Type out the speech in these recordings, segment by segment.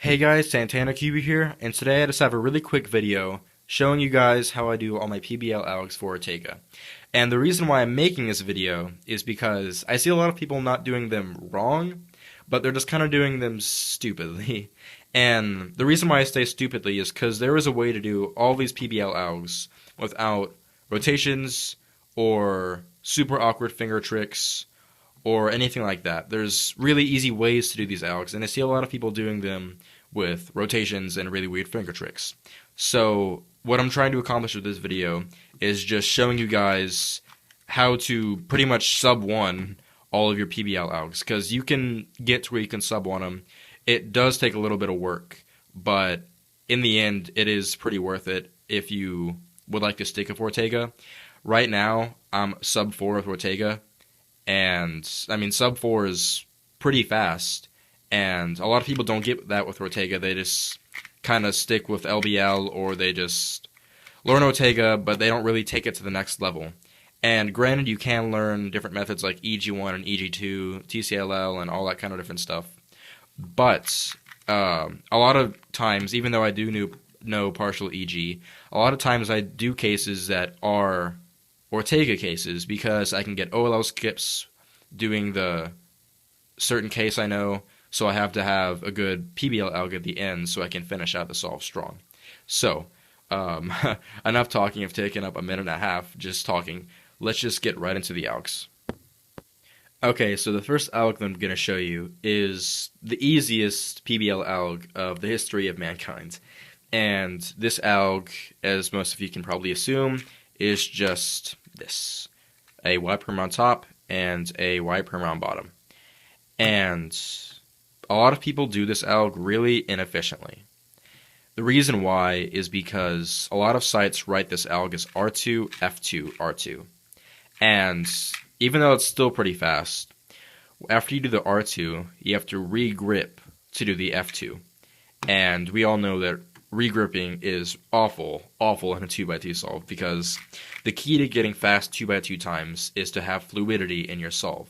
Hey guys, Santanacuber here, and today I just have a really quick video showing you guys how I do all my PBL Algs for Ortega. And the reason why I'm making this video is because I see a lot of people not doing them wrong, but they're just kind of doing them stupidly. And the reason why I say stupidly is because there is a way to do all these PBL Algs without rotations or super awkward finger tricks or anything like that. There's really easy ways to do these algs, and I see a lot of people doing them with rotations and really weird finger tricks. So what I'm trying to accomplish with this video is just showing you guys how to pretty much sub one all of your PBL algs, because you can get to where you can sub one them. It does take a little bit of work, but in the end, it is pretty worth it if you would like to stick with Ortega. Right now, I'm sub 4 with Ortega. And, I mean, sub 4 is pretty fast, and a lot of people don't get that with Ortega. They just kind of stick with LBL, or they just learn Ortega, but they don't really take it to the next level. And granted, you can learn different methods like EG1 and EG2, TCLL, and all that kind of different stuff. But a lot of times, even though I do know partial EG, a lot of times I do cases that are Ortega cases because I can get OLL skips doing the certain case I know, so I have to have a good PBL alg at the end so I can finish out the solve strong. So, enough talking. I've taken up a minute and a half just talking. Let's just get right into the algs. Okay, so the first alg that I'm going to show you is the easiest PBL alg of the history of mankind. And this alg, as most of you can probably assume, is just this: a Y perm on top and a Y perm on bottom. And a lot of people do this alg really inefficiently. The reason why is because a lot of sites write this alg as R2, F2, R2. And even though it's still pretty fast, after you do the R2, you have to re-grip to do the F2. And we all know that regripping is awful in a 2x2 solve, because the key to getting fast 2x2 times is to have fluidity in your solve.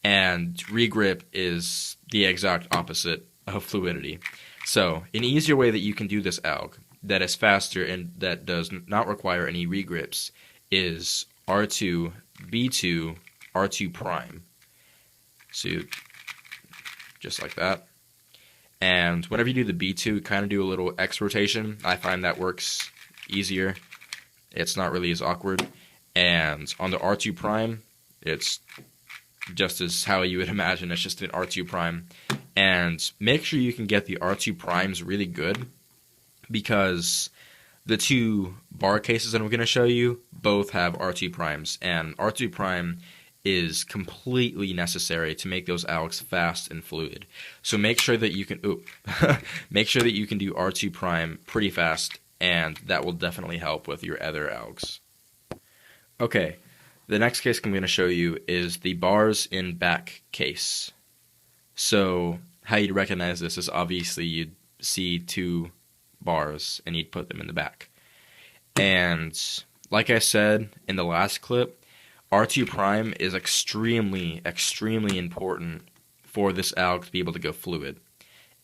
And regrip is the exact opposite of fluidity. So, an easier way that you can do this alg that is faster and that does not require any regrips is R2 B2 R2 prime. So, just like that. And whenever you do the B2, kind of do a little X rotation. I find that works easier. It's not really as awkward. And on the R2 prime, it's just as how you would imagine. It's just an R2 prime. And make sure you can get the R2 primes really good, because the two bar cases that I'm going to show you both have R2 primes. And R2 prime is completely necessary to make those algs fast and fluid. So make sure that you can make sure that you can do R2 prime pretty fast, and that will definitely help with your other algs. Okay, the next case I'm going to show you is the bars in back case. So how you'd recognize this is obviously you'd see two bars and you'd put them in the back. And like I said in the last clip, R2 prime is extremely important for this alg to be able to go fluid.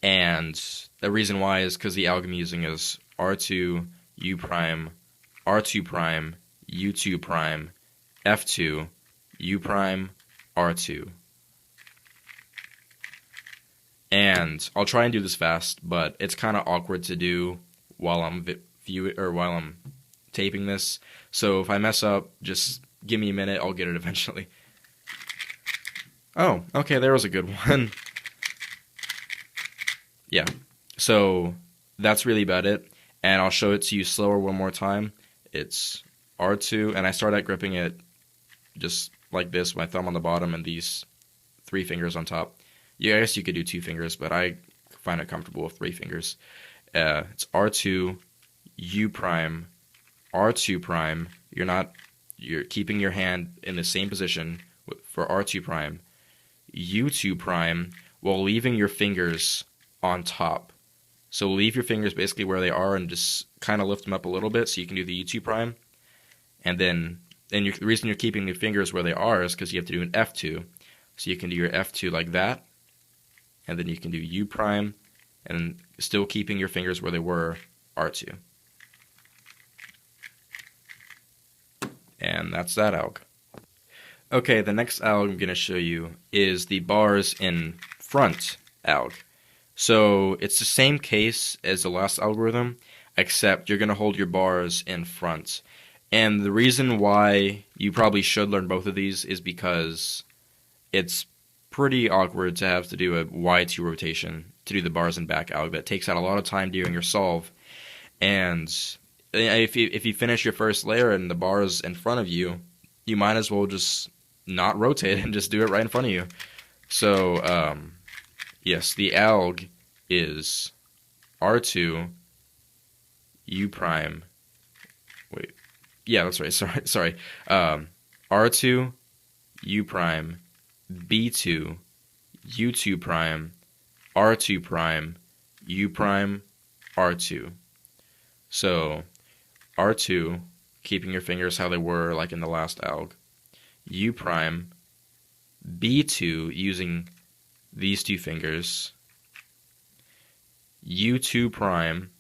And the reason why is because the alg I'm using is R2, U prime, R2 prime, U2 prime, F2, U prime, R2. And I'll try and do this fast, but it's kind of awkward to do while I'm taping this. So if I mess up, just give me a minute, I'll get it eventually. Oh, okay, there was a good one. Yeah, so that's really about it, and I'll show it to you slower one more time. It's R2, and I start at gripping it just like this, my thumb on the bottom and these 3 fingers on top. Yeah, I guess you could do 2 fingers, but I find it comfortable with 3 fingers. It's R2, U prime, R2 prime. You're keeping your hand in the same position for R2 prime, U2 prime, while leaving your fingers on top. So leave your fingers basically where they are and just kind of lift them up a little bit so you can do the U2 prime. And then the reason you're keeping your fingers where they are is because you have to do an F2. So you can do your F2 like that, and then you can do U prime, and still keeping your fingers where they were, R2. And that's that alg. Okay, the next alg I'm going to show you is the bars in front alg. So it's the same case as the last algorithm, except you're going to hold your bars in front. And the reason why you probably should learn both of these is because it's pretty awkward to have to do a Y2 rotation to do the bars in back alg. That takes out a lot of time during your solve. And if you finish your first layer and the bar's in front of you, you might as well just not rotate and just do it right in front of you. So, yes, the alg is R2 U prime. Wait, yeah, that's right. Sorry. R2 U prime B2 U2 prime R2 prime U prime R2. So R2, keeping your fingers how they were like in the last alg. U prime B2 using these two fingers. U2 prime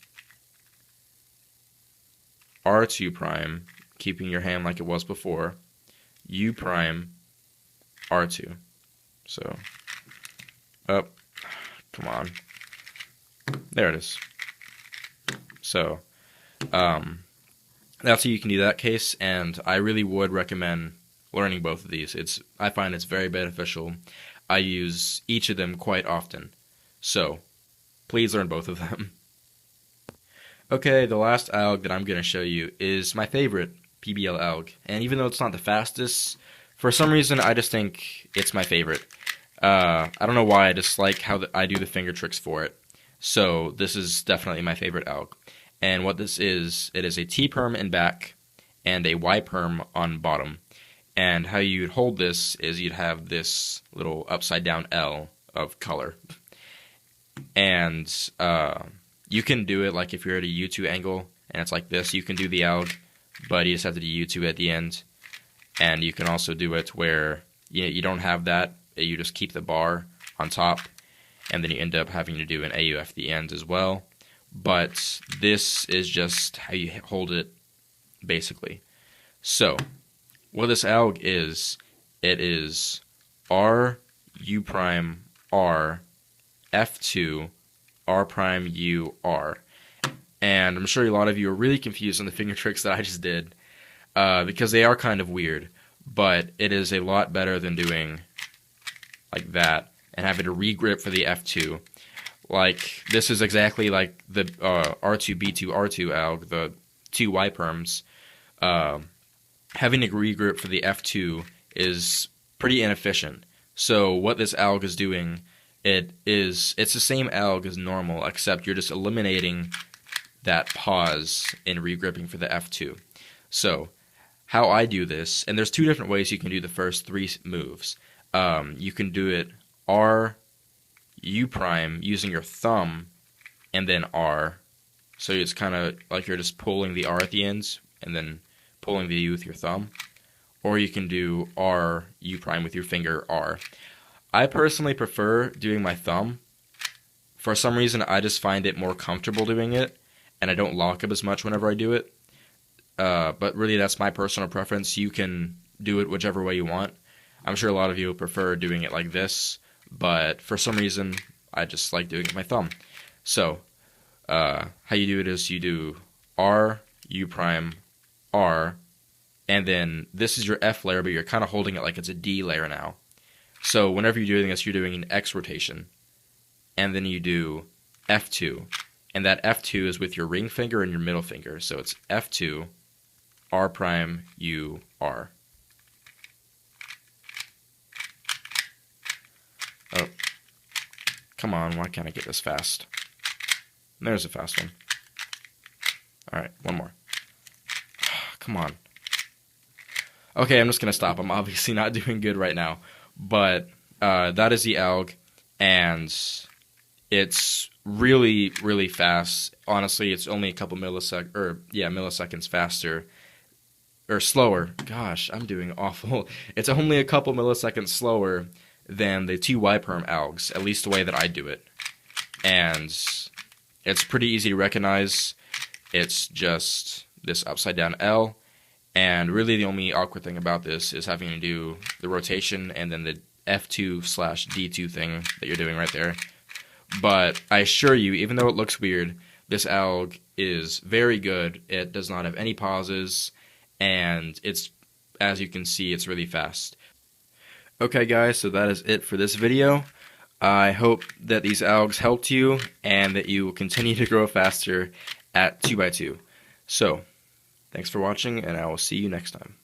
R2 prime, keeping your hand like it was before. U prime R2. So, up, come on. There it is. So, that's how you can do that case, and I really would recommend learning both of these. I find it's very beneficial. I use each of them quite often. So, please learn both of them. Okay, the last alg that I'm going to show you is my favorite PBL alg, and even though it's not the fastest, for some reason I just think it's my favorite. I don't know why, I just like how I do the finger tricks for it. So this is definitely my favorite alg. And what this is, it is a T perm in back and a Y perm on bottom. And how you'd hold this is you'd have this little upside down L of color. And you can do it like if you're at a U2 angle and it's like this, you can do the alg, but you just have to do U2 at the end. And you can also do it where you don't have that, you just keep the bar on top, and then you end up having to do an AUF at the end as well. But this is just how you hold it, basically. So, what this alg is, it is R, U prime, R, F2, R prime, U, R. And I'm sure a lot of you are really confused on the finger tricks that I just did, because they are kind of weird, but it is a lot better than doing like that and having to regrip for the F2. Like, this is exactly like the R2 B2 R2 alg, the two Y perms. Having to regroup for the F2 is pretty inefficient. So what this alg is doing, it's the same alg as normal, except you're just eliminating that pause in regripping for the F2. So how I do this, and there's two different ways you can do the first three moves. You can do it R, U prime using your thumb, and then R. So it's kind of like you're just pulling the R at the ends, and then pulling the U with your thumb. Or you can do R, U prime with your finger, R. I personally prefer doing my thumb. For some reason, I just find it more comfortable doing it, and I don't lock up as much whenever I do it. But really, that's my personal preference. You can do it whichever way you want. I'm sure a lot of you prefer doing it like this, but for some reason, I just like doing it with my thumb. So, how you do it is you do R, U prime, R, and then this is your F layer, but you're kind of holding it like it's a D layer now. So whenever you're doing this, you're doing an X rotation, and then you do F2, and that F2 is with your ring finger and your middle finger. So it's F2, R prime, U, R. Oh, come on, why can't I get this fast? There's a fast one. Alright, one more. Come on. Okay, I'm just going to stop. I'm obviously not doing good right now. But that is the alg, and it's really, really fast. Honestly, it's only a couple milliseconds faster. Or slower. Gosh, I'm doing awful. It's only a couple milliseconds slower than the two Y perm algs, at least the way that I do it. and it's pretty easy to recognize. It's just this upside down L, and really the only awkward thing about this is having to do the rotation and then the F2/D2 thing that you're doing right there. But I assure you, even though it looks weird, this alg is very good. It does not have any pauses, and it's, as you can see, it's really fast. Okay guys, so that is it for this video. I hope that these algs helped you and that you will continue to grow faster at 2x2. So, thanks for watching, and I will see you next time.